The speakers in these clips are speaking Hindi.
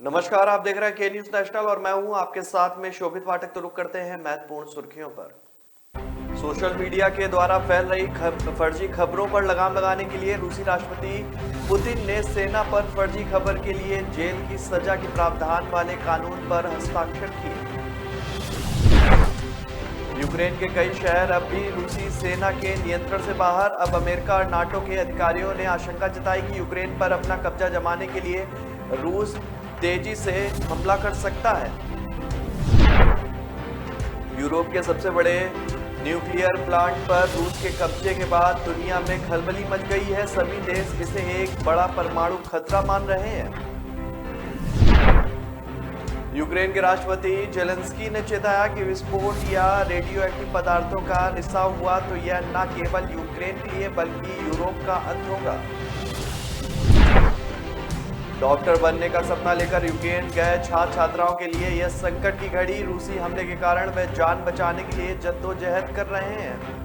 नमस्कार, आप देख रहे हैं के न्यूज नेशनल और मैं हूं आपके साथ में शोभित पाठक। तो रुक करते हैं महत्वपूर्ण सुर्खियों पर। सोशल मीडिया के द्वारा फैल रही फर्जी खबरों पर लगाम लगाने के लिए रूसी राष्ट्रपति पुतिन ने सेना पर फर्जी खबर के लिए जेल की सजा के प्रावधान वाले कानून पर हस्ताक्षर किए। यूक्रेन के कई शहर अब भी रूसी सेना के नियंत्रण से बाहर। अब अमेरिका और नाटो के अधिकारियों ने आशंका जताई कि यूक्रेन पर अपना कब्जा जमाने के लिए रूस तेजी से हमला कर सकता है। यूरोप के सबसे बड़े न्यूक्लियर प्लांट पर रूस के कब्जे के बाद दुनिया में खलबली मच गई है। सभी देश इसे एक बड़ा परमाणु खतरा मान रहे हैं। यूक्रेन के राष्ट्रपति जेलेंस्की ने चेताया कि विस्फोट या रेडियोएक्टिव पदार्थों का रिसाव हुआ तो यह न केवल यूक्रेन के लिए बल्कि यूरोप का अंत होगा। डॉक्टर बनने का सपना लेकर यूक्रेन गए छात्र छात्राओं के लिए यह संकट की घड़ी। रूसी हमले के कारण वे जान बचाने के लिए जद्दोजहद कर रहे हैं।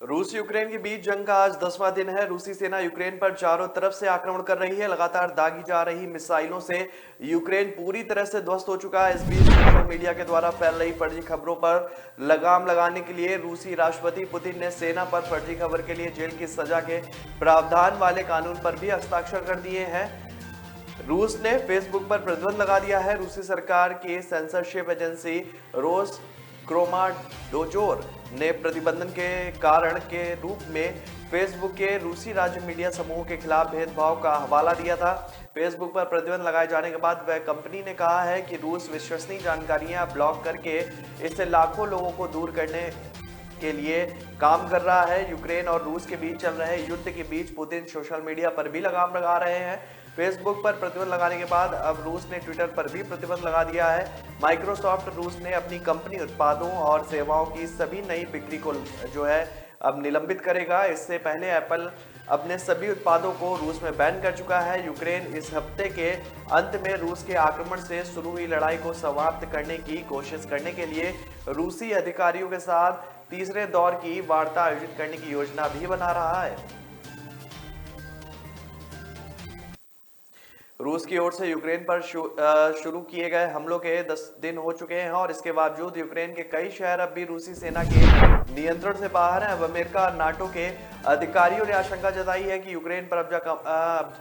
रूस यूक्रेन के बीच जंग का आज 10वां दिन है। रूसी सेना यूक्रेन पर चारों तरफ से आक्रमण कर रही है। लगातार दागी जा रही मिसाइलों से यूक्रेन पूरी तरह से ध्वस्त हो चुका है। इस बीच सोशल मीडिया के द्वारा फैल रही फर्जी खबरों पर लगाम लगाने के लिए रूसी राष्ट्रपति पुतिन ने सेना पर फर्जी खबर के लिए जेल की सजा के प्रावधान वाले कानून पर भी हस्ताक्षर कर दिए हैं। रूस ने फेसबुक पर प्रतिबंध लगा दिया है। रूसी सरकार की सेंसरशिप एजेंसी रोस क्रोमाडोजोर ने प्रतिबंधन के कारण के रूप में फेसबुक के रूसी राज्य मीडिया समूह के खिलाफ भेदभाव का हवाला दिया था। फेसबुक पर प्रतिबंध लगाए जाने के बाद वह कंपनी ने कहा है कि रूस विश्वसनीय जानकारियां ब्लॉक करके इससे लाखों लोगों को दूर करने के लिए काम कर रहा है। यूक्रेन और रूस के बीच चल रहे युद्ध के बीच पुतिन सोशल मीडिया पर भी लगाम लगा रहे हैं। फेसबुक पर प्रतिबंध लगाने के बाद अब रूस ने ट्विटर पर भी प्रतिबंध लगा दिया है। माइक्रोसॉफ्ट रूस ने अपनी कंपनी उत्पादों और सेवाओं की सभी नई बिक्री को अब निलंबित करेगा। इससे पहले एप्पल अपने सभी उत्पादों को रूस में बैन कर चुका है। यूक्रेन इस हफ्ते के अंत में रूस के आक्रमण से शुरू हुई लड़ाई को समाप्त करने की कोशिश करने के लिए रूसी अधिकारियों के साथ तीसरे दौर की वार्ता आयोजित करने की योजना भी बना रहा है। रूस की ओर से यूक्रेन पर शुरू किए गए हमलों के 10 दिन हो चुके हैं और इसके बावजूद यूक्रेन के कई शहर अब भी रूसी सेना के नियंत्रण से बाहर हैं। अब अमेरिका और नाटो के अधिकारियों ने आशंका जताई है कि यूक्रेन पर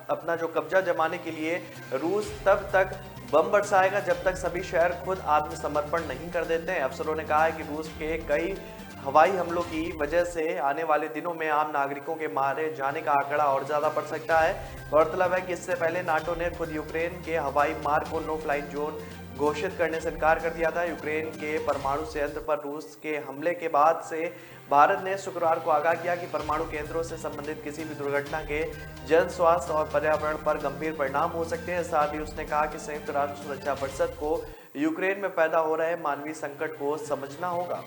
अपना जो कब्जा जमाने के लिए रूस तब तक बम बरसाएगा जब तक सभी शहर खुद आत्मसमर्पण नहीं कर देते हैं। अफसरों ने कहा है कि रूस के कई हवाई हमलों की वजह से आने वाले दिनों में आम नागरिकों के मारे जाने का आंकड़ा और ज्यादा बढ़ सकता है। गौरतलब है कि इससे पहले नाटो ने खुद यूक्रेन के हवाई मार्ग को नो फ्लाई जोन घोषित करने से इनकार कर दिया था। यूक्रेन के परमाणु संयंत्र पर रूस के हमले के बाद से भारत ने शुक्रवार को आगाह किया कि परमाणु केंद्रों से संबंधित किसी भी दुर्घटना के जन स्वास्थ्य और पर्यावरण पर गंभीर परिणाम हो सकते हैं। साथ ही उसने कहा कि संयुक्त राष्ट्र सुरक्षा परिषद को यूक्रेन में पैदा हो रहे मानवीय संकट को समझना होगा।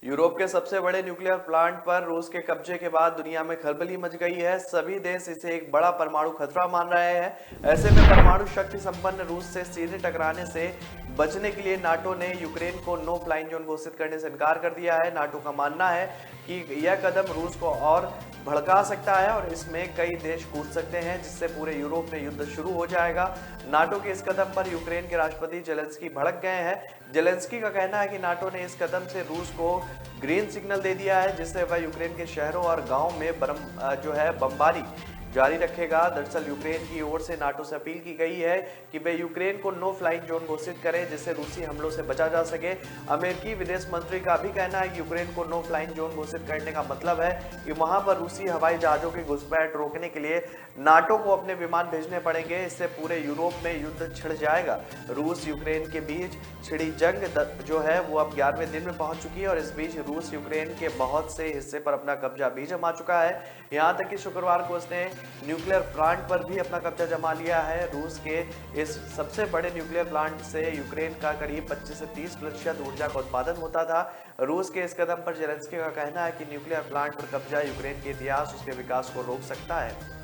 यूरोप के सबसे बड़े न्यूक्लियर प्लांट पर रूस के कब्जे के बाद दुनिया में खलबली मच गई है। सभी देश इसे एक बड़ा परमाणु खतरा मान रहे हैं। ऐसे में परमाणु शक्ति संपन्न रूस से सीधे टकराने से बचने के लिए नाटो ने यूक्रेन को नो फ्लाई जोन घोषित करने से इनकार कर दिया है। नाटो का मानना है कि यह कदम रूस को और भड़का सकता है और इसमें कई देश कूद सकते हैं जिससे पूरे यूरोप में युद्ध शुरू हो जाएगा। नाटो के इस कदम पर यूक्रेन के राष्ट्रपति जेलेंस्की भड़क गए हैं। जेलेंस्की का कहना है कि नाटो ने इस कदम से रूस को ग्रीन सिग्नल दे दिया है जिससे वह यूक्रेन के शहरों और गांवों में बमबारी जारी रखेगा। दरअसल यूक्रेन की ओर से नाटो से अपील की गई है कि वे यूक्रेन को नो फ्लाइंग जोन घोषित करें जिससे रूसी हमलों से बचा जा सके। अमेरिकी विदेश मंत्री का भी कहना है कि यूक्रेन को नो फ्लाइंग जोन घोषित करने का मतलब है कि वहां पर रूसी हवाई जहाजों की घुसपैठ रोकने के लिए नाटो को अपने विमान भेजने पड़ेंगे। इससे पूरे यूरोप में युद्ध छिड़ जाएगा। रूस यूक्रेन के बीच छिड़ी जंग जो है वो अब 11वें दिन में पहुंच चुकी है और इस बीच रूस यूक्रेन के बहुत से हिस्से पर अपना कब्जा भी जमा चुका है। यहां तक कि शुक्रवार को उसने न्यूक्लियर प्लांट पर भी अपना कब्जा जमा लिया है। रूस के इस सबसे बड़े न्यूक्लियर प्लांट से यूक्रेन का करीब 25 से 30% ऊर्जा का उत्पादन होता था। रूस के इस कदम पर जेलेंस्की का कहना है कि न्यूक्लियर प्लांट पर कब्जा यूक्रेन के इतिहास उसके विकास को रोक सकता है।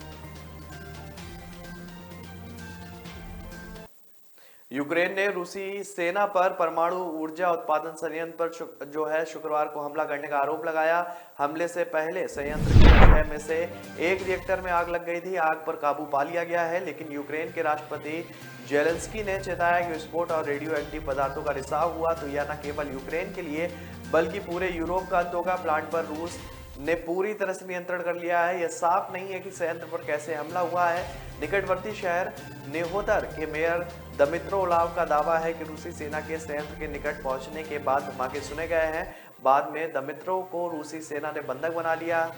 यूक्रेन ने रूसी सेना पर परमाणु ऊर्जा उत्पादन संयंत्र पर जो है शुक्रवार को हमला करने का आरोप लगाया। हमले से पहले संयंत्र के 6 में से एक रिएक्टर में आग लग गई थी। आग पर काबू पा लिया गया है, लेकिन यूक्रेन के राष्ट्रपति जेलेंस्की ने चेताया कि विस्फोट और रेडियो एक्टिव पदार्थों का रिसाव हुआ तो यह न केवल यूक्रेन के लिए बल्कि पूरे यूरोप का अंत होगा। प्लांट पर रूस ने पूरी तरह से नियंत्रण कर लिया है। यह साफ नहीं है कि संयंत्र पर कैसे हमला हुआ है। निकटवर्ती शहर नेहोतर के मेयर दमित्रोलाव का दावा है कि रूसी सेना के संयंत्र के निकट पहुंचने के बाद धमाके सुने गए हैं। बाद में दमित्रो को रूसी सेना ने बंधक बना लिया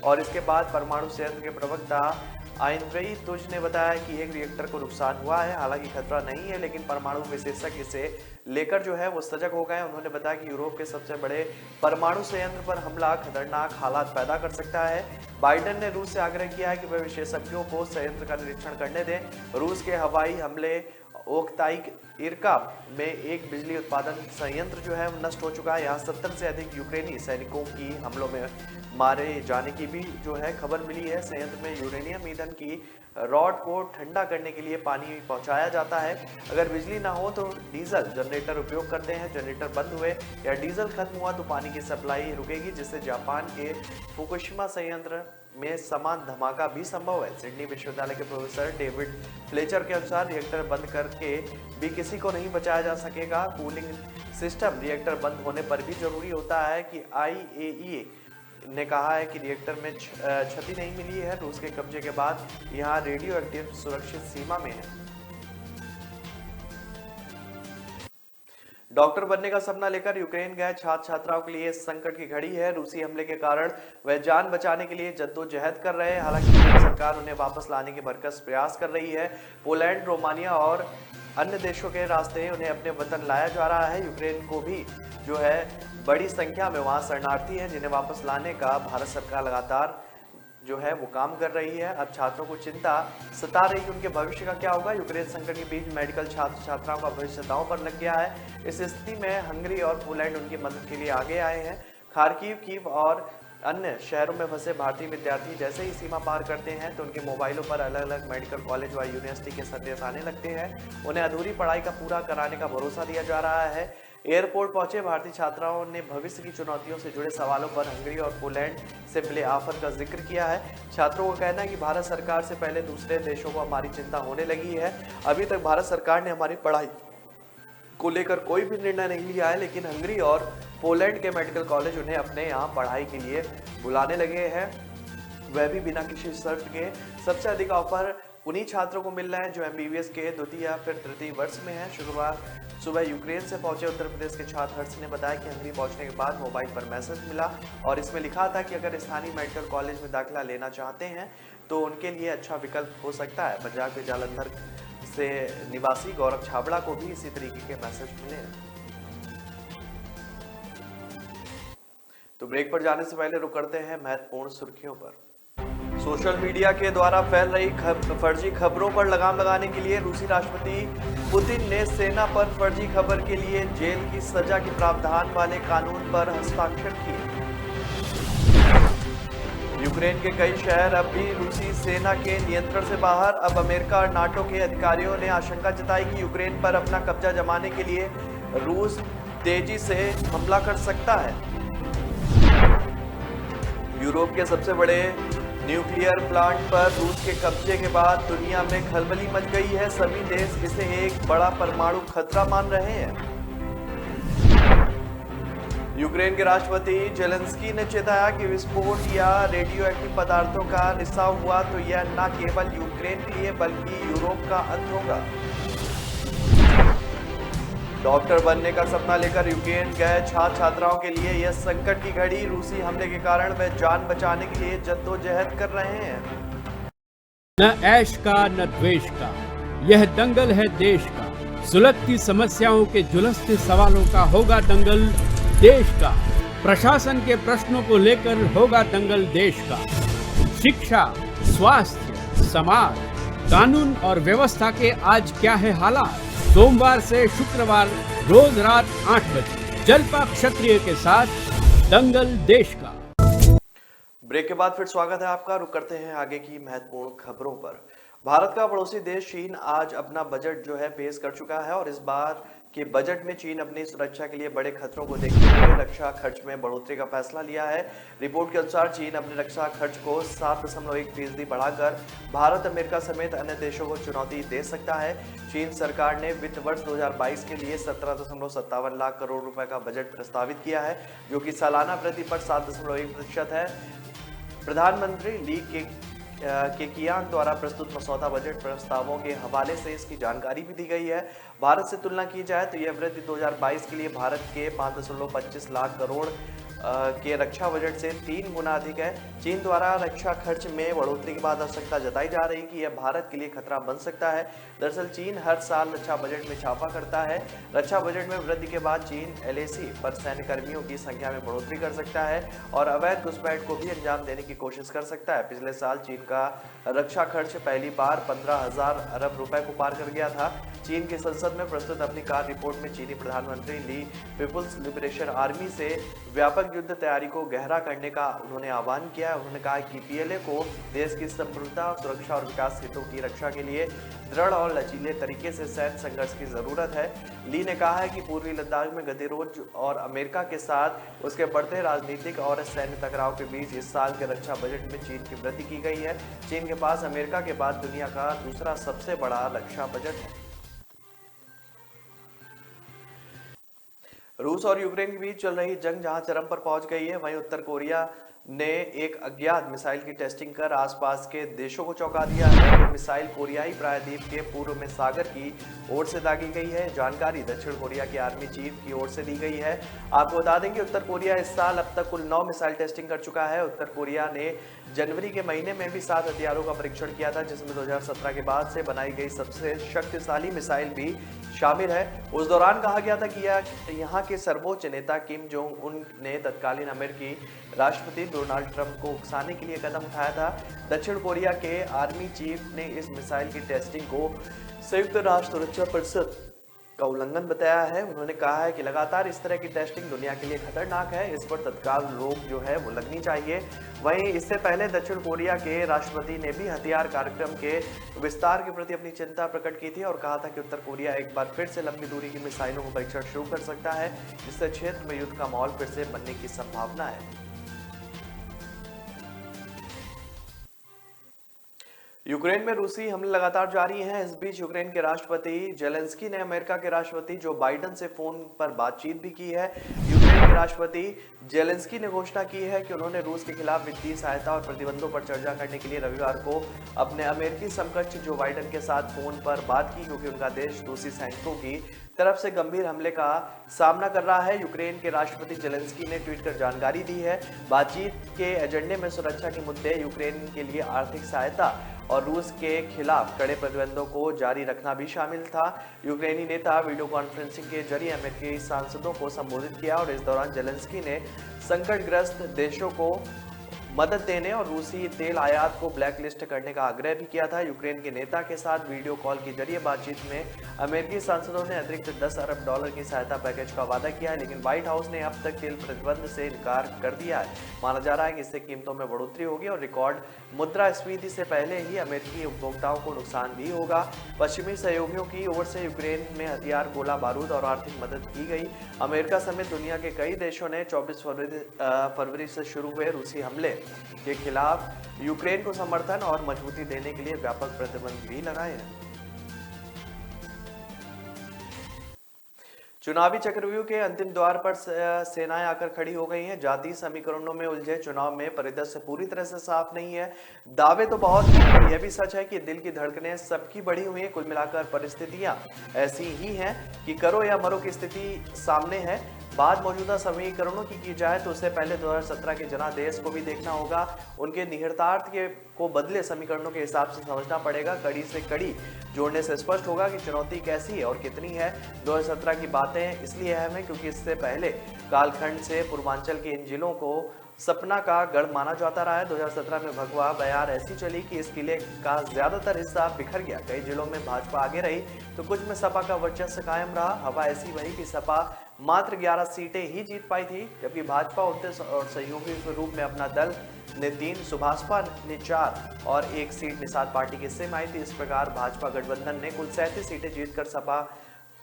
और इसके बाद परमाणु संयंत्र के प्रवक्ता आइंद्रेई तुज ने बताया कि एक रिएक्टर को नुकसान हुआ है। हालांकि खतरा नहीं है, लेकिन परमाणु विशेषज्ञ इसे लेकर जो है वो सजग हो गए। उन्होंने बताया कि यूरोप के सबसे बड़े परमाणु संयंत्र पर हमला खतरनाक हालात पैदा कर सकता है। बाइडेन ने रूस से आग्रह किया है कि वह विशेषज्ञों को संयंत्र का निरीक्षण करने दें। रूस के हवाई हमले ओक्ताइक इरका में एक बिजली उत्पादन संयंत्र जो है नष्ट हो चुका है। यहाँ 70 से अधिक यूक्रेनी सैनिकों की हमलों में मारे जाने की भी जो है खबर मिली है। संयंत्र में यूरेनियम ईंधन की रॉड को ठंडा करने के लिए पानी पहुंचाया जाता है। अगर बिजली ना हो तो डीजल जनरेटर उपयोग करते हैं। जनरेटर बंद हुए या डीजल खत्म हुआ तो पानी की सप्लाई रुकेगी, जिससे जापान के फुकुशिमा संयंत्र में समान धमाका भी संभव है। सिडनी विश्वविद्यालय के प्रोफेसर डेविड फ्लेचर के अनुसार रिएक्टर बंद करके भी किसी को नहीं बचाया जा सकेगा। कूलिंग सिस्टम रिएक्टर बंद होने पर भी जरूरी होता है कि IAEA ने कहा है कि रिएक्टर में क्षति नहीं मिली है। रूस के कब्जे के बाद यहां रेडियो एक्टिव सुरक्षित सीमा में है। डॉक्टर बनने का सपना लेकर यूक्रेन गए छात्र छात्राओं के लिए संकट की घड़ी है। रूसी हमले के कारण वह जान बचाने के लिए जद्दोजहद कर रहे हैं। हालांकि सरकार उन्हें वापस लाने के भरसक प्रयास कर रही है। पोलैंड, रोमानिया और अन्य देशों के रास्ते उन्हें अपने वतन लाया जा रहा है। यूक्रेन को भी जो है बड़ी संख्या में वहां शरणार्थी हैं, जिन्हें वापस लाने का भारत सरकार लगातार जो है वो काम कर रही है। अब छात्रों को चिंता सता रही कि उनके भविष्य का क्या होगा। यूक्रेन संकट के बीच मेडिकल छात्र छात्राओं का भविष्य दांव पर लग गया है। इस स्थिति में हंगरी और पोलैंड उनकी मदद के लिए आगे आए हैं। खार्किव, कीव और अन्य शहरों में फंसे भारतीय विद्यार्थी जैसे ही सीमा पार करते हैं तो उनके मोबाइलों पर अलग अलग मेडिकल कॉलेज व यूनिवर्सिटी के संदेश आने लगते हैं। उन्हें अधूरी पढ़ाई का पूरा कराने का भरोसा दिया जा रहा है। एयरपोर्ट पहुंचे भारतीय छात्राओं ने भविष्य की चुनौतियों से जुड़े सवालों पर हंगरी और पोलैंड से मिले ऑफर का जिक्र किया है। छात्रों का कहना है कि भारत सरकार से पहले दूसरे देशों को हमारी चिंता होने लगी है। अभी तक भारत सरकार ने हमारी पढ़ाई को लेकर कोई भी निर्णय नहीं लिया है, लेकिन हंगरी और पोलैंड के मेडिकल कॉलेज उन्हें अपने यहाँ पढ़ाई के लिए बुलाने लगे हैं, वह भी बिना किसी शर्त के। सबसे अधिक ऑफर उन्हीं छात्रों को मिल रहे हैं जो MBBS के द्वितीय या फिर तृतीय वर्ष में हैं। शुक्रवार सुबह यूक्रेन से पहुंचे उत्तर प्रदेश के छात्र हर्ष ने बताया कि हंगरी पहुंचने के बाद मोबाइल पर मैसेज मिला और इसमें लिखा था कि अगर स्थानीय मेडिकल कॉलेज में दाखिला लेना चाहते हैं तो उनके लिए अच्छा विकल्प हो सकता है। पंजाब के जालंधर से निवासी गौरव छाबड़ा को भी इसी तरीके के मैसेज मिले हैं। तो ब्रेक पर जाने से पहले रुक करते हैं महत्वपूर्ण सुर्खियों पर। सोशल मीडिया के द्वारा फैल रही फर्जी खबरों पर लगाम लगाने के लिए रूसी राष्ट्रपति पुतिन ने सेना पर फर्जी खबर के लिए जेल की सजा के प्रावधान वाले कानून पर हस्ताक्षर किए। यूक्रेन के कई शहर अब भी रूसी सेना के नियंत्रण से बाहर। अब अमेरिका और नाटो के अधिकारियों ने आशंका जताई कि यूक्रेन पर अपना कब्जा जमाने के लिए रूस तेजी से हमला कर सकता है। यूरोप के सबसे बड़े न्यूक्लियर प्लांट पर रूस के कब्जे के बाद दुनिया में खलबली मच गई है। सभी देश इसे एक बड़ा परमाणु खतरा मान रहे हैं। यूक्रेन के राष्ट्रपति जेलेंस्की ने चेताया कि विस्फोट या रेडियो एक्टिव पदार्थों का रिसाव हुआ तो यह न केवल यूक्रेन के लिए बल्कि यूरोप का अंत होगा। डॉक्टर बनने का सपना लेकर यूक्रेन गए छात्र छात्राओं के लिए यह संकट की घड़ी। रूसी हमले के कारण वे जान बचाने के लिए जद्दोजहद कर रहे हैं। न ऐश का न द्वेष का, यह दंगल है देश का। सुलगती समस्याओं के जुलसते सवालों का होगा दंगल देश का। प्रशासन के प्रश्नों को लेकर होगा दंगल देश का। शिक्षा, स्वास्थ्य, समाज, कानून और व्यवस्था के आज क्या है हालात। सोमवार से शुक्रवार रोज रात 8 बजे जलपा क्षत्रिय के साथ दंगल देश का। ब्रेक के बाद फिर स्वागत है आपका। रुक करते हैं आगे की महत्वपूर्ण खबरों पर। भारत का पड़ोसी देश चीन आज अपना बजट जो है पेश कर चुका है और इस बार के बजट में चीन अपनी सुरक्षा के लिए बड़े खतरों को देखते हुए रक्षा खर्च में बढ़ोतरी का फैसला लिया है। रिपोर्ट के अनुसार चीन अपने रक्षा खर्च को 7.1% बढ़ाकर भारत, अमेरिका समेत अन्य देशों को चुनौती दे सकता है। चीन सरकार ने वित्त वर्ष 2022 के लिए 17.57 लाख करोड़ रुपए का बजट प्रस्तावित किया है, जो कि सालाना वृद्धि पर 7.1% है। प्रधानमंत्री ली केकियांग द्वारा प्रस्तुत मसौदा बजट प्रस्तावों के हवाले से इसकी जानकारी भी दी गई है। भारत से तुलना की जाए तो यह वृद्धि 2022 के लिए भारत के 5.25 लाख करोड़ के रक्षा बजट से 3 गुना अधिक है। चीन द्वारा रक्षा खर्च में बढ़ोतरी के बाद आवश्यकता जताई जा रही कि यह भारत के लिए खतरा बन सकता है। दरअसल चीन हर साल रक्षा बजट में छापा करता है। रक्षा बजट में वृद्धि के बाद चीन LAC पर सैन्य कर्मियों की संख्या में बढ़ोतरी कर सकता है और अवैध घुसपैठ को भी अंजाम देने की कोशिश कर सकता है। पिछले साल चीन का रक्षा खर्च पहली बार 15,000 अरब रुपए को पार कर गया था। चीन की संसद में प्रस्तुत अपनी कार्य रिपोर्ट में चीनी प्रधानमंत्री ली पीपुल्स लिबरेशन आर्मी से व्यापक युद्ध तैयारी को गहरा करने का उन्होंने आह्वान किया। उन्होंने कहा कि PLA को देश की संप्रभुता, सुरक्षा और विकास हितों की रक्षा के लिए दृढ़ और लचीले तरीके से सैन्य संघर्ष की जरूरत है। ली ने कहा है कि पूर्वी लद्दाख में गतिरोध और अमेरिका के साथ उसके बढ़ते राजनीतिक और सैन्य टकराव के बीच इस साल के रक्षा बजट में चीन की वृद्धि की गई है। चीन के पास अमेरिका के बाद दुनिया का दूसरा सबसे बड़ा रक्षा बजट है। रूस और यूक्रेन के बीच चल रही जंग जहां चरम पर पहुंच गई है, वहीं उत्तर कोरिया ने एक अज्ञात मिसाइल की टेस्टिंग कर आसपास के देशों को चौंका दिया है। ये मिसाइल कोरियाई प्रायद्वीप के पूर्व में सागर की ओर से दागी गई है। जानकारी दक्षिण कोरिया के आर्मी चीफ की ओर से दी गई है। आपको बता दें कि उत्तर कोरिया इस साल अब तक कुल 9 मिसाइल टेस्टिंग कर चुका है। उत्तर कोरिया ने जनवरी के महीने में भी 7 हथियारों का परीक्षण किया था, जिसमें 2017 के बाद से बनाई गई सबसे शक्तिशाली मिसाइल भी शामिल है। उस दौरान कहा गया था कि यहाँ के सर्वोच्च नेता किम जोंग उन ने तत्कालीन अमेरिकी राष्ट्रपति डोनाल्ड ट्रंप को उकसाने के लिए कदम उठाया था। दक्षिण कोरिया के आर्मी चीफ ने इस मिसाइल की टेस्टिंग को संयुक्त राष्ट्र सुरक्षा परिषद का उल्लंघन बताया है। उन्होंने कहा है कि लगातार इस तरह की टेस्टिंग दुनिया के लिए खतरनाक है, इस पर तत्काल रोक जो है वो लगनी चाहिए। वहीं इससे पहले दक्षिण कोरिया के राष्ट्रपति ने भी हथियार कार्यक्रम के विस्तार के प्रति अपनी चिंता प्रकट की थी और कहा था कि उत्तर कोरिया एक बार फिर से लंबी दूरी की मिसाइलों को परीक्षण शुरू कर सकता है, जिससे क्षेत्र में युद्ध का माहौल फिर से बनने की संभावना है। यूक्रेन में रूसी हमले लगातार जारी हैं। इस बीच यूक्रेन के राष्ट्रपति जेलेंस्की ने अमेरिका के राष्ट्रपति जो बाइडेन से फोन पर बातचीत भी की है। यूक्रेन के राष्ट्रपति जेलेंस्की ने घोषणा की है कि उन्होंने रूस के खिलाफ वित्तीय सहायता और प्रतिबंधों पर चर्चा करने के लिए रविवार को अपने अमेरिकी समकक्ष जो बाइडेन के साथ फोन पर बात की, क्योंकि उनका देश रूसी सैनिकों की तरफ से गंभीर हमले का सामना कर रहा है। यूक्रेन के राष्ट्रपति जेलेंस्की ने ट्वीट कर जानकारी दी है। बातचीत के एजेंडे में सुरक्षा के मुद्दे, यूक्रेन के लिए आर्थिक सहायता और रूस के खिलाफ कड़े प्रतिबंधों को जारी रखना भी शामिल था। यूक्रेनी नेता वीडियो कॉन्फ्रेंसिंग के जरिए अमेरिकी सांसदों को संबोधित किया और इस दौरान जेलेंस्की ने संकटग्रस्त देशों को मदद देने और रूसी तेल आयात को ब्लैकलिस्ट करने का आग्रह भी किया था। यूक्रेन के नेता के साथ वीडियो कॉल के जरिए बातचीत में अमेरिकी सांसदों ने अतिरिक्त $10 अरब की सहायता पैकेज का वादा किया है, लेकिन व्हाइट हाउस ने अब तक तेल प्रतिबंध से इनकार कर दिया है। माना जा रहा है कि इससे कीमतों में बढ़ोतरी होगी और रिकॉर्ड मुद्रास्फीति से पहले ही अमेरिकी उपभोक्ताओं को नुकसान भी होगा। पश्चिमी सहयोगियों की ओर से यूक्रेन में हथियार, गोला बारूद और आर्थिक मदद की गई। अमेरिका समेत दुनिया के कई देशों ने 24 फरवरी से शुरू हुए रूसी हमले के खिलाफ यूक्रेन को समर्थन और मजबूती देने के लिए व्यापक प्रतिबंध भी लगाए हैं। चुनावी चक्रव्यूह के अंतिम द्वार पर सेनाएं आकर खड़ी हो गई हैं। जातीय समीकरणों में उलझे चुनाव में परिदृश्य पूरी तरह से साफ नहीं है। दावे तो बहुत हैं, यह भी सच है कि दिल की धड़कनें सबकी बढ़ी हुई हैं। कुल मिलाकर परिस्थितियां ऐसी ही हैं कि करो या मरो की स्थिति सामने है। बात मौजूदा समीकरणों की जाए तो उससे पहले 2017 के जनादेश को भी देखना होगा। उनके निहितार्थ को बदले समीकरणों के हिसाब से समझना पड़ेगा। कड़ी से कड़ी जोड़ने से स्पष्ट होगा कि चुनौती कैसी है और कितनी है। 2017 की बातें इसलिए अहम है क्योंकि इससे पहले कालखंड से पूर्वांचल के इन जिलों को सपना का गढ़ माना जाता रहा है। 2017 में भगवा बयार ऐसी चली कि इस किले का ज्यादातर हिस्सा बिखर गया। कई जिलों में भाजपा आगे रही तो कुछ में सपा का वर्चस्व कायम रहा। हवा ऐसी बही कि सपा मात्र 11 सीटें ही जीत पाई थी, जबकि भाजपा 29 और सहयोगी के रूप में अपना दल ने 3, सुभाषपा ने 4 और 1 सीट निषाद पार्टी के हिस्से में आई थी। इस प्रकार भाजपा गठबंधन ने कुल 37 सीटें जीतकर सपा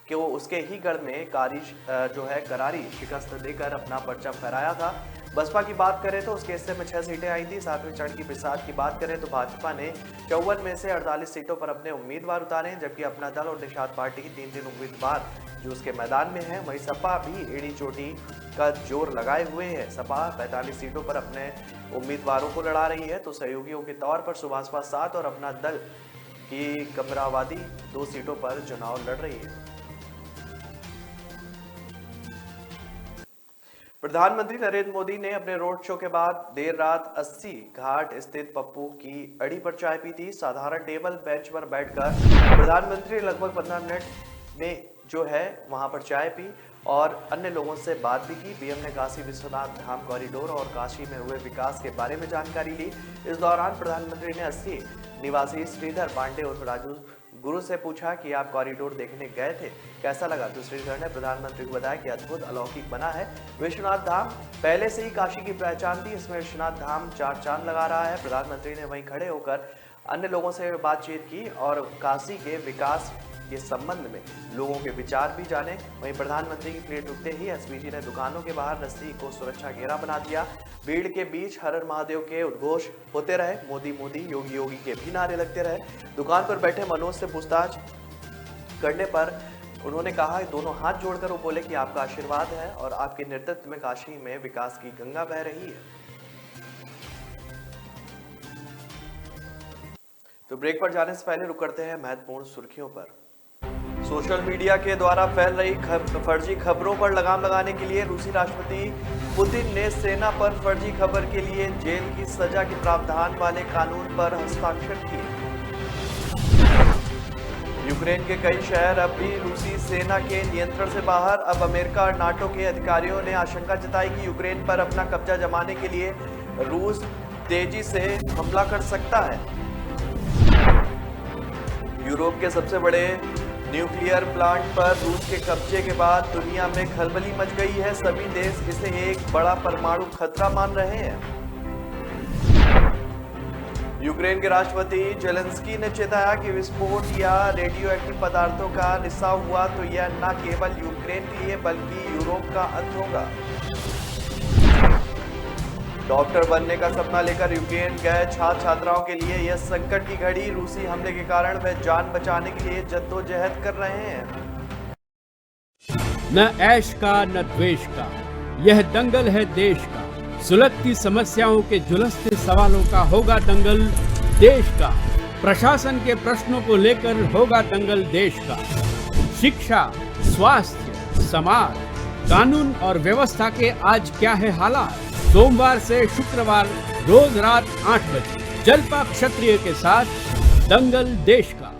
को उसके ही गढ़ में करारी शिकस्त देकर अपना परचम फहराया था। बसपा की बात करें तो उसके हिस्से में 6 सीटें आई थी। 7वें चरण की प्रसाद की बात करें तो भाजपा ने 54 में से 48 सीटों पर अपने उम्मीदवार उतारे, जबकि अपना दल और निषाद पार्टी की 3 उम्मीदवार जो उसके मैदान में है। वहीं सपा भी एड़ी चोटी का जोर लगाए हुए है। सपा 45 सीटों पर अपने उम्मीदवारों को लड़ा रही है, तो सहयोगियों के तौर पर सुभाषपा 7 और अपना दल की कमरावादी 2 सीटों पर चुनाव लड़ रही है। प्रधानमंत्री नरेंद्र मोदी ने अपने रोड शो के बाद देर रात 80 घाट स्थित पप्पू की अड़ी पर चाय पी थी। साधारण टेबल बेंच पर बैठकर प्रधानमंत्री लगभग 15 मिनट में वहां पर चाय पी और अन्य लोगों से बात भी की। पीएम ने काशी विश्वनाथ धाम कॉरिडोर और काशी में हुए विकास के बारे में जानकारी ली। इस दौरान प्रधानमंत्री ने 80 निवासी श्रीधर पांडे और राजू गुरु से पूछा कि आप कॉरिडोर देखने गए थे, कैसा लगा। तो श्रीधर ने प्रधानमंत्री को बताया कि अद्भुत अलौकिक बना है। विश्वनाथ धाम पहले से ही काशी की पहचान थी, इसमें विश्वनाथ धाम 4 चांद लगा रहा है। प्रधानमंत्री ने वहीं खड़े होकर अन्य लोगों से बातचीत की और काशी के विकास के संबंध में लोगों के विचार भी जाने। वहीं प्रधानमंत्री की प्लेट रुकते ही एसपीजी ने दुकानों के बाहर रस्सी को सुरक्षा घेरा बना दिया। भीड़ के बीच हर हर महादेव के उद्घोष होते रहे, मोदी मोदी योगी योगी के भी नारे लगते रहे। दुकान पर बैठे मनोज से पूछताछ करने पर उन्होंने कहा, दोनों हाथ जोड़कर वो बोले कि आपका आशीर्वाद है और आपके नेतृत्व में काशी में विकास की गंगा बह रही है। तो ब्रेक पर जाने से पहले रुक करते हैं महत्वपूर्ण सुर्खियों पर। सोशल मीडिया के द्वारा फैल रही फर्जी खबरों पर लगाम लगाने के लिए रूसी राष्ट्रपति पुतिन ने सेना पर फर्जी खबर के लिए जेल की सजा के प्रावधान वाले कानून पर हस्ताक्षर किए। यूक्रेन के कई शहर अब भी रूसी सेना के नियंत्रण से बाहर। अब अमेरिका और नाटो के अधिकारियों ने आशंका जताई कि यूक्रेन पर अपना कब्जा जमाने के लिए रूस तेजी से हमला कर सकता है। यूरोप के सबसे बड़े न्यूक्लियर प्लांट पर रूस के कब्जे के बाद दुनिया में खलबली मच गई है। सभी देश इसे एक बड़ा परमाणु खतरा मान रहे हैं। यूक्रेन के राष्ट्रपति जेलेंस्की ने चेताया कि विस्फोट या रेडियो एक्टिव पदार्थों का रिसाव हुआ तो यह न केवल यूक्रेन के लिए बल्कि यूरोप का अंत होगा। डॉक्टर बनने का सपना लेकर यूक्रेन गए छात्र छात्राओं के लिए यह संकट की घड़ी। रूसी हमले के कारण वे जान बचाने के लिए जद्दोजहद कर रहे हैं। न ऐश का न द्वेष का, यह दंगल है देश का। सुलगती समस्याओं के जुलसते सवालों का होगा दंगल देश का। प्रशासन के प्रश्नों को लेकर होगा दंगल देश का। शिक्षा, स्वास्थ्य, समाज, कानून और व्यवस्था के आज क्या है हालात। सोमवार से शुक्रवार रोज रात 8 बजे जलपा क्षत्रिय के साथ दंगल देश का।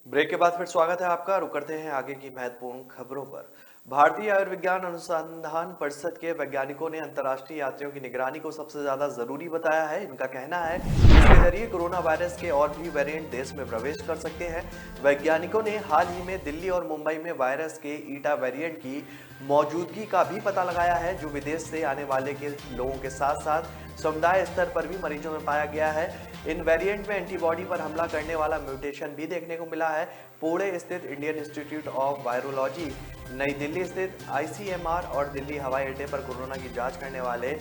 ब्रेक के बाद फिर स्वागत है आपका। रुक करते हैं आगे की महत्वपूर्ण खबरों पर। भारतीय आयुर्विज्ञान अनुसंधान परिषद के वैज्ञानिकों ने अंतर्राष्ट्रीय यात्रियों की निगरानी को सबसे ज्यादा जरूरी बताया है। इनका कहना है कि इसके जरिए कोरोना वायरस के और भी वेरिएंट देश में प्रवेश कर सकते हैं। वैज्ञानिकों ने हाल ही में दिल्ली और मुंबई में वायरस के ईटा वेरिएंट की मौजूदगी का भी पता लगाया है, जो विदेश से आने वाले के लोगों के साथ साथ समुदाय स्तर पर भी मरीजों में पाया गया है। इन वेरिएंट में एंटीबॉडी पर हमला करने वाला म्यूटेशन भी देखने को मिला है। पुणे स्थित इंडियन इंस्टीट्यूट ऑफ वायरोलॉजी, नई दिल्ली स्थित आईसीएमआर और दिल्ली हवाई अड्डे पर कोरोना की जांच करने वाले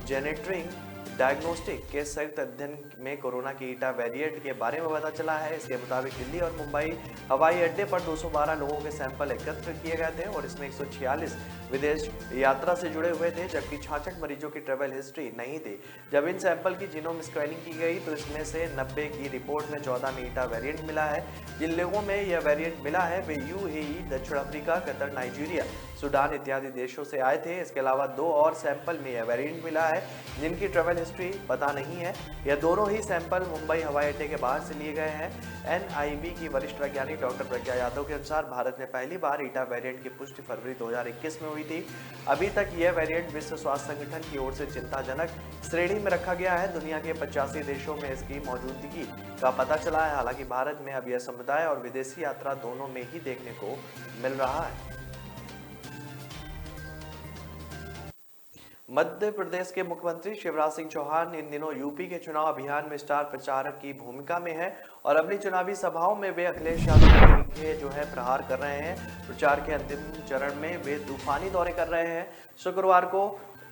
जेनेट्रिंग डायग्नोस्टिक के संयुक्त अध्ययन में कोरोना की ईटा वेरिएंट के बारे में पता चला है। इसके मुताबिक दिल्ली और मुंबई हवाई अड्डे पर 212 लोगों के सैंपल एकत्र किए गए थे और इसमें 146 विदेश यात्रा से जुड़े हुए थे, जबकि 66 मरीजों की ट्रैवल हिस्ट्री नहीं थी। जब इन सैंपल की जीनोम स्क्रीनिंग की गई तो इसमें से 90 की रिपोर्ट में 14 में ईटा वेरिएंट मिला है। जिन लोगों में यह वेरिएंट मिला है वे यूएई, दक्षिण अफ्रीका, कतर, नाइजीरिया, सूडान इत्यादि देशों से आए थे। इसके अलावा 2 और सैंपल में यह वेरिएंट मिला है जिनकी ट्रैवल हिस्ट्री पता नहीं है। यह दोनों ही सैंपल मुंबई हवाई अड्डे के बाहर से लिए गए हैं। एनआईवी की वरिष्ठ वैज्ञानिक डॉक्टर प्रज्ञा यादव के अनुसार भारत में पहली बार ईटा वेरिएंट की पुष्टि फरवरी 2021 में हुई थी। अभी तक यह वेरिएंट विश्व स्वास्थ्य संगठन की ओर से चिंताजनक श्रेणी में रखा गया है। दुनिया के 85 देशों में इसकी मौजूदगी का पता चला है। हालांकि भारत में अब यह समुदाय और विदेशी यात्रा दोनों में ही देखने को मिल रहा है। मध्य प्रदेश के मुख्यमंत्री शिवराज सिंह चौहान इन दिनों यूपी के चुनाव अभियान में स्टार प्रचारक की भूमिका में है और अपनी चुनावी सभाओं में वे अखिलेश यादव के प्रहार कर रहे हैं। प्रचार के अंतिम चरण में वे तूफानी दौरे कर रहे हैं। शुक्रवार को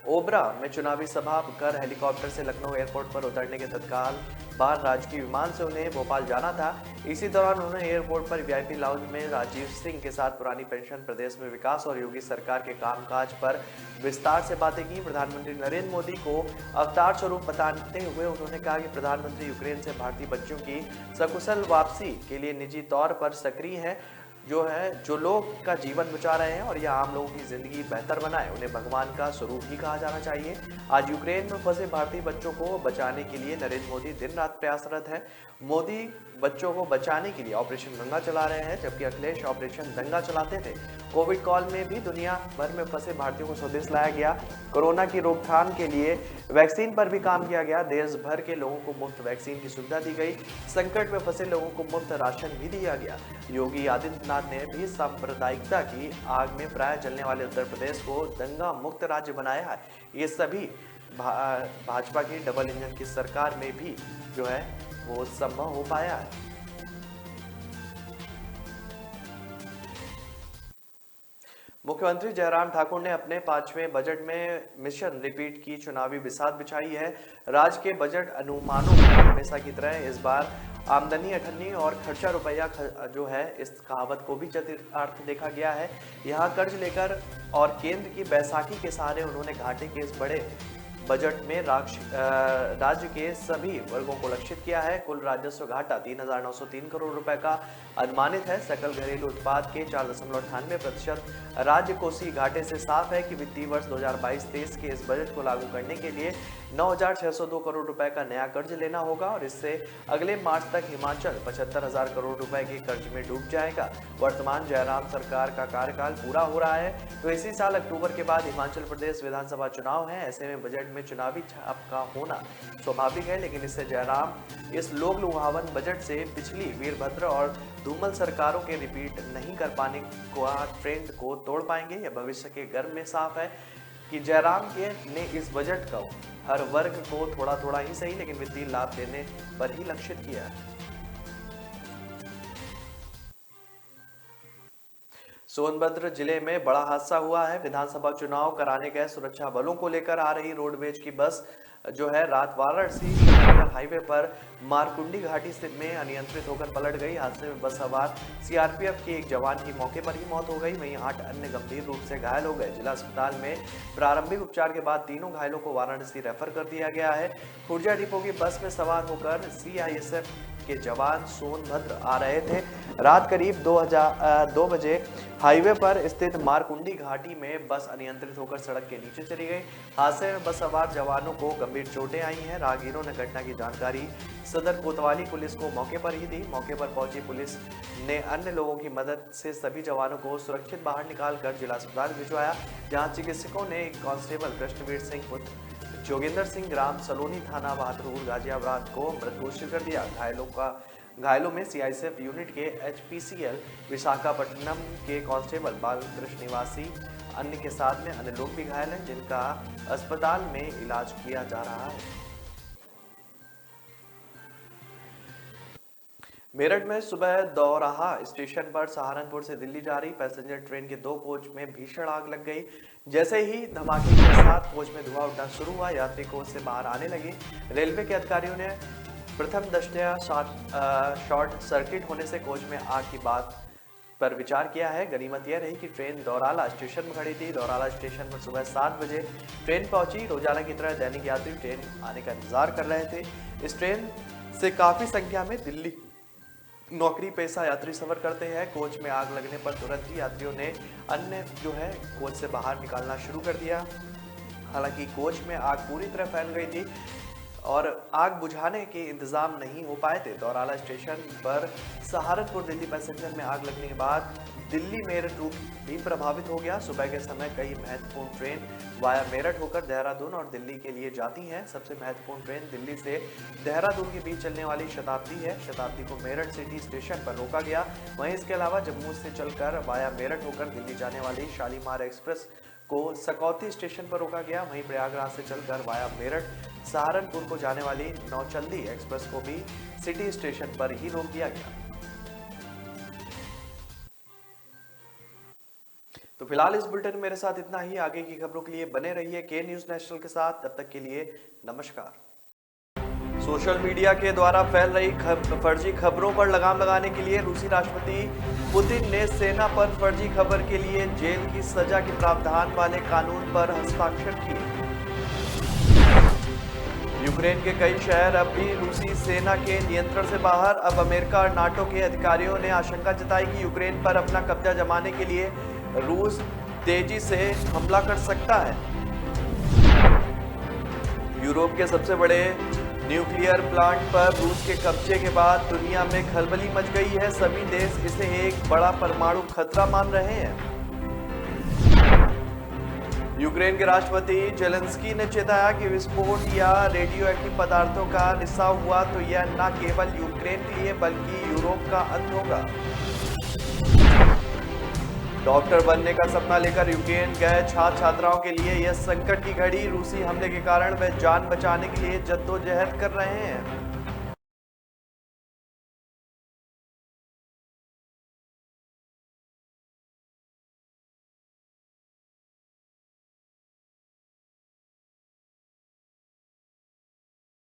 ओबरा में चुनावी सभा कर हेलीकॉप्टर से लखनऊ एयरपोर्ट पर उतरने के तत्काल बाद राजकीय विमान से उन्हें भोपाल जाना था। इसी दौरान उन्होंने एयरपोर्ट पर वीआईपी लाउंज में राजीव सिंह के साथ पुरानी पेंशन, प्रदेश में विकास और योगी सरकार के कामकाज पर विस्तार से बातें की। प्रधानमंत्री नरेंद्र मोदी को अवतार स्वरूप बताते हुए उन्होंने कहा कि प्रधानमंत्री यूक्रेन से भारतीय बच्चों की सकुशल वापसी के लिए निजी तौर पर सक्रिय है, जो लोग का जीवन बचा रहे हैं और यह आम लोगों की जिंदगी बेहतर बनाए, उन्हें भगवान का स्वरूप ही कहा जाना चाहिए। आज यूक्रेन में फंसे भारतीय बच्चों को बचाने के लिए नरेंद्र मोदी दिन रात प्रयासरत है। मोदी बच्चों को बचाने के लिए ऑपरेशन गंगा चला रहे हैं, जबकि अखिलेश ऑपरेशन दंगा चलाते थे। कोविड काल में भी दुनिया भर में फंसे भारतीयों को स्वदेश लाया गया। कोरोना की रोकथाम के लिए वैक्सीन पर भी काम किया गया। देश भर के लोगों को मुफ्त वैक्सीन की सुविधा दी गई। संकट में फंसे लोगों को मुफ्त राशन भी दिया गया। योगी आदित्यनाथ ने भी सांप्रदायिकता की आग में प्राय जलने वाले उत्तर प्रदेश को दंगा मुक्त राज्य बनाया है। ये सभी भाजपा की डबल इंजन की सरकार में भी वो संभव हो पाया है। मुख्यमंत्री जयराम ठाकुर ने अपने 5वें बजट में मिशन रिपीट की चुनावी बिसात बिछाई है। राज्य के बजट अनुमानों में हमेशा की तरह इस बार आमदनी 98 और खर्चा रुपया इस कहावत को भी चरितार्थ देखा गया है। यहाँ कर्ज लेकर और केंद्र की बैसाखी के सहारे उन्होंने घाटे के इस बड़े बजट में राज्य के सभी वर्गों को लक्षित किया है। कुल राजस्व घाटा 3,903 करोड़ रुपए का अनुमानित है। सकल घरेलू उत्पाद के 4.98% राज्य को सी घाटे से साफ है कि वित्तीय वर्ष 2022-23 के इस बजट को लागू करने के लिए 9,602 करोड़ रुपए का नया कर्ज लेना होगा और इससे अगले मार्च तक हिमाचल 75,000 करोड़ रुपए के कर्ज में डूब जाएगा। वर्तमान जयराम सरकार का कार्यकाल पूरा हो रहा है, तो इसी साल अक्टूबर के बाद हिमाचल प्रदेश विधानसभा चुनाव है। ऐसे में बजट में चुनावी छाप का होना स्वाभाविक है, लेकिन इससे जयराम इस लोक लुभावन बजट से पिछली वीरभद्र और धूमल सरकारों के रिपीट नहीं कर पाने का ट्रेंड को तोड़ पाएंगे। यह भविष्य के गर्भ में साफ है कि जयराम ने इस बजट को हर वर्ग को थोड़ा थोड़ा ही सही लेकिन वित्तीय लाभ देने पर ही लक्षित किया है। सोनभद्र जिले में बड़ा हादसा हुआ है। विधानसभा चुनाव कराने गए सुरक्षा बलों को लेकर आ रही रोडवेज की बस रात वाराणसी हाईवे पर मारकुंडी घाटी में अनियंत्रित होकर पलट गई। हादसे में बस सवार सीआरपीएफ के एक जवान की मौके पर ही मौत हो गई, वहीं 8 अन्य गंभीर रूप से घायल हो गए। जिला अस्पताल में प्रारंभिक उपचार के बाद तीनों घायलों को वाराणसी रेफर कर दिया गया है। खुर्जा डिपो की बस में सवार होकर सीआईएसएफ के जवान सोनभद्र आ रहे थे। रात करीब 2 बजे हाईवे पर स्थित मारकुंडी घाटी में बस अनियंत्रित होकर सड़क के नीचे चली गई। हादसे में बस सवार जवानों को गंभीर चोटें आई हैं। राहगीरों ने घटना की जानकारी सदर कोतवाली पुलिस को मौके पर ही दी। मौके पर पहुंची पुलिस ने अन्य लोगों की मदद से सभी जवानों को सुरक्षित बाहर निकालकर जिला अस्पताल भिजवाया, जहां चिकित्सकों ने कांस्टेबल कृष्णवीर सिंह पुत्र जोगेंद्र सिंह ग्राम सलोनी थाना बहादुरपुर गाजियाबाद को मृत घोषित कर दिया। घायलों में सीआईएसएफ यूनिट के एचपीसीएल विशाखापट्टनम के कांस्टेबल बालकृष्ण निवासी अन्य के साथ में अन्य लोग भी घायल हैं, जिनका अस्पताल में इलाज किया जा रहा है। मेरठ में सुबह दौराहा स्टेशन पर सहारनपुर से दिल्ली जा रही पैसेंजर ट्रेन के 2 कोच में भीषण आग लग गई। जैसे ही धमाके के साथ कोच में धुआं उठना शुरू हुआ, यात्री कोच से बाहर आने लगे। रेलवे के अधिकारियों ने प्रथम दृष्टया शॉर्ट सर्किट होने से कोच में आग की बात पर विचार किया है। गनीमत यह रही कि ट्रेन दौराला स्टेशन में खड़ी थी। दौराला स्टेशन पर सुबह 7 बजे ट्रेन पहुंची। रोजाना की तरह दैनिक यात्री ट्रेन आने का इंतजार कर रहे थे। इस ट्रेन से काफी संख्या में दिल्ली नौकरी पेशा यात्री सफर करते हैं। कोच में आग लगने पर तुरंत ही यात्रियों ने अन्य कोच से बाहर निकालना शुरू कर दिया। हालांकि कोच में आग पूरी तरह फैल गई थी और आग बुझाने के इंतजाम नहीं हो पाए थे। दौराला स्टेशन पर सहारनपुर दिल्ली पैसेंजर में आग लगने के बाद दिल्ली मेरठ रूट भी प्रभावित हो गया। सुबह के समय कई महत्वपूर्ण ट्रेन वाया मेरठ होकर देहरादून और दिल्ली के लिए जाती हैं। सबसे महत्वपूर्ण ट्रेन दिल्ली से देहरादून के बीच चलने वाली शताब्दी है। शताब्दी को मेरठ सिटी स्टेशन पर रोका गया। वहीं इसके अलावा जम्मू से चलकर वाया मेरठ होकर दिल्ली जाने वाली शालीमार एक्सप्रेस को सकौती स्टेशन पर रोका गया। वहीं प्रयागराज से चलकर वाया मेरठ सहारनपुर को जाने वाली नौचंदी एक्सप्रेस को भी सिटी स्टेशन पर ही रोक दिया गया। तो फिलहाल इस बुलेटिन में मेरे साथ इतना ही। आगे की खबरों के लिए बने रहिए के न्यूज नेशनल के साथ। तब तक के लिए नमस्कार। सोशल मीडिया के द्वारा फैल रही फर्जी खबरों पर लगाम लगाने के लिए रूसी राष्ट्रपति पुतिन ने सेना पर फर्जी खबर के लिए जेल की सजा के प्रावधान वाले कानून पर हस्ताक्षर किए। यूक्रेन के कई शहर अब भी रूसी सेना के नियंत्रण से बाहर। अब अमेरिका और नाटो के अधिकारियों ने आशंका जताई कि यूक्रेन पर अपना कब्जा जमाने के लिए रूस तेजी से हमला कर सकता है। यूरोप के सबसे बड़े न्यूक्लियर प्लांट पर रूस के कब्जे के बाद दुनिया में खलबली मच गई है। सभी देश इसे एक बड़ा परमाणु खतरा मान रहे हैं। यूक्रेन के राष्ट्रपति जेलेंस्की ने चेताया कि विस्फोट या रेडियो एक्टिव पदार्थों का रिसाव हुआ तो यह न केवल यूक्रेन के लिए बल्कि यूरोप का अंत होगा। डॉक्टर बनने का सपना लेकर यूक्रेन गए छात्र छात्राओं के लिए यह संकट की घड़ी। रूसी हमले के कारण वे जान बचाने के लिए जद्दोजहद कर रहे हैं।